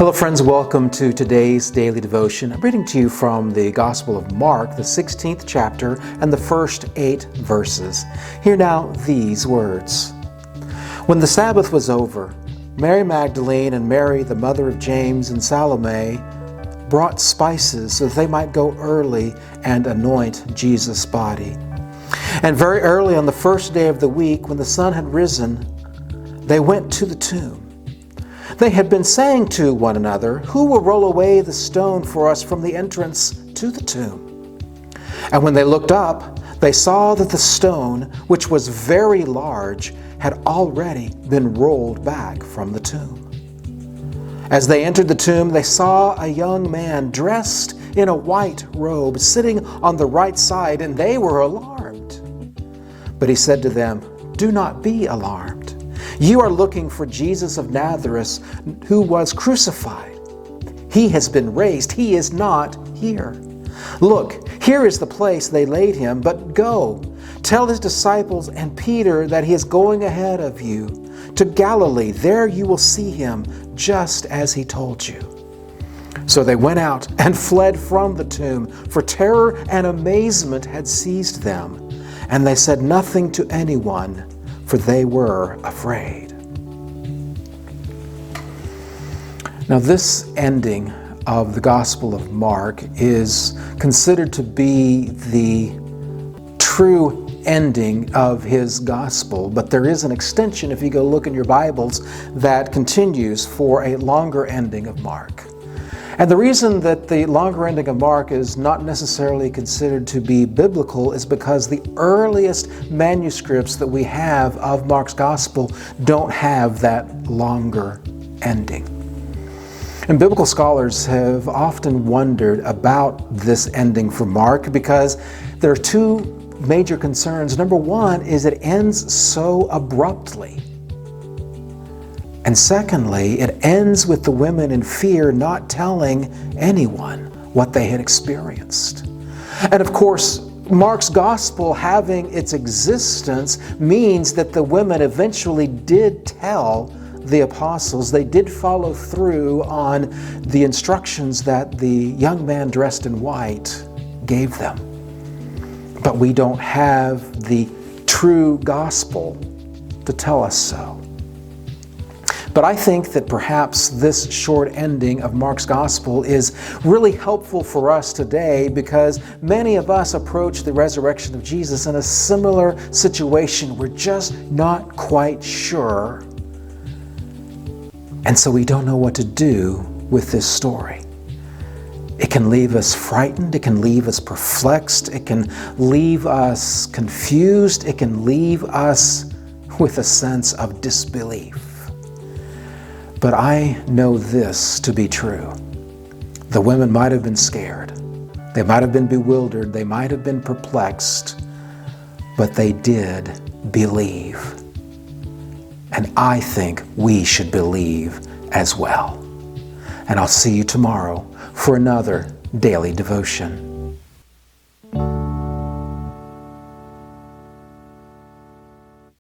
Hello friends, welcome to today's daily devotion. I'm reading to you from the Gospel of Mark, the 16th chapter and the first 8 verses. Hear now these words. When the Sabbath was over, Mary Magdalene and Mary, the mother of James, and Salome brought spices so that they might go early and anoint Jesus' body. And very early on the first day of the week, when the sun had risen, they went to the tomb. They had been saying to one another, "Who will roll away the stone for us from the entrance to the tomb?" And when they looked up, they saw that the stone, which was very large, had already been rolled back from the tomb. As they entered the tomb, they saw a young man dressed in a white robe sitting on the right side, and they were alarmed. But he said to them, "Do not be alarmed. You are looking for Jesus of Nazareth, who was crucified. He has been raised. He is not here. Look, here is the place they laid him, but go, tell his disciples and Peter that he is going ahead of you to Galilee. There you will see him, just as he told you." So they went out and fled from the tomb, for terror and amazement had seized them, and they said nothing to anyone, for they were afraid. Now, this ending of the Gospel of Mark is considered to be the true ending of his gospel, but there is an extension, if you go look in your Bibles, that continues for a longer ending of Mark. And the reason that the longer ending of Mark is not necessarily considered to be biblical is because the earliest manuscripts that we have of Mark's gospel don't have that longer ending. And biblical scholars have often wondered about this ending for Mark because there are two major concerns. Number one is it ends so abruptly. And secondly, it ends with the women in fear not telling anyone what they had experienced. And of course, Mark's gospel having its existence means that the women eventually did tell the apostles. They did follow through on the instructions that the young man dressed in white gave them. But we don't have the true gospel to tell us so. But I think that perhaps this short ending of Mark's gospel is really helpful for us today because many of us approach the resurrection of Jesus in a similar situation. We're just not quite sure. And so we don't know what to do with this story. It can leave us frightened. It can leave us perplexed. It can leave us confused. It can leave us with a sense of disbelief. But I know this to be true. The women might have been scared. They might have been bewildered. They might have been perplexed. But they did believe. And I think we should believe as well. And I'll see you tomorrow for another daily devotion.